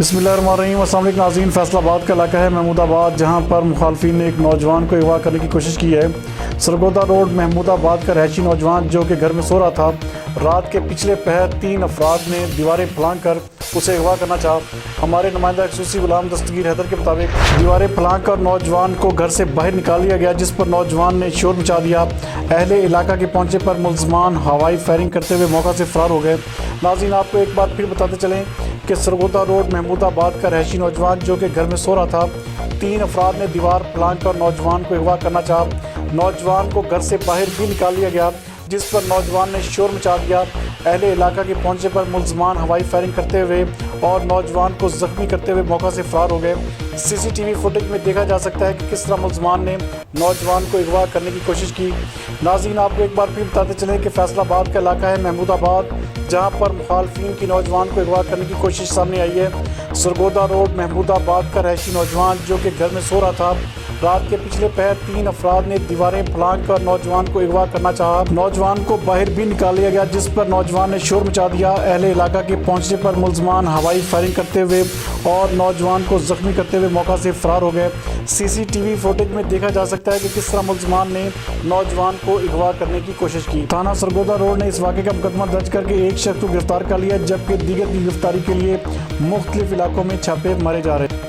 बिस्मिल्लाहिर्रहमानिर्रहीम। अस्सलाम वालेकुम नाज़रीन, फैसलाबाद का इलाका है महमूद आबाद, जहाँ पर मुखालफिन ने एक नौजवान को अगवा करने की कोशिश की है। सरगोदा रोड महमूद आबाद का रहायशी नौजवान जो कि घर में सो रहा था, रात के पिछले पहर 3 अफराद ने दीवारें फलांग कर उसे अगवा करना चाहा। हमारे नुमाइंदा खसूसी गुलाम दस्तगीर हैदर के मुताबिक दीवारें फलांग कर नौजवान को घर से बाहर निकाल लिया गया, जिस पर नौजवान ने शोर मचा दिया। अहले इलाका के पहुंचे पर मुलजमान हवाई फायरिंग करते हुए मौका से फरार हो गए। नाज़रीन, आपको एक बात फिर बताते चलें कि सरगोदा रोड महमूद आबाद का रहायशी नौजवान जो कि घर में सो रहा था, 3 अफराद ने दीवार फलांग कर नौजवान को अगवा करना चाहा। नौजवान को घर से बाहर भी निकाल लिया गया, जिस पर नौजवान ने शोर मचा दिया। अहले इलाका के पहुंचे पर मुलजमान हवाई फायरिंग करते हुए और नौजवान को जख्मी करते हुए मौका से फरार हो गए। सीसीटीवी फुटेज में देखा जा सकता है कि किस तरह मुलजमान ने नौजवान को अगवा करने की कोशिश की। नाज़रीन, आपको एक बार फिर बताते चलें कि फैसलाबाद का इलाका है महमूद आबाद, जहाँ पर मुखालफिन की नौजवान को अगवा करने की कोशिश सामने आई है। सरगोदा रोड महमूद आबाद का रहायशी नौजवान जो कि घर में सो रहा था, रात के पिछले पहर 3 अफराद ने दीवारें फलांग कर नौजवान को अगवा करना चाहा। नौजवान को बाहर भी निकाल लिया गया, जिस पर नौजवान ने शोर मचा दिया। अहले इलाका के पहुंचने पर मुलजमान हवाई फायरिंग करते हुए और नौजवान को जख्मी करते हुए मौका से फरार हो गए। सीसीटीवी फुटेज में देखा जा सकता है कि किस तरह मुलजमान ने नौजवान को अगवा करने की कोशिश की। थाना सरगोदा रोड ने इस वाक़े का मुकदमा दर्ज करके एक शख्स को गिरफ्तार कर लिया, जबकि दीगर की गिरफ्तारी के लिए मुख्तलिफ इलाकों में छापे मारे जा रहे हैं।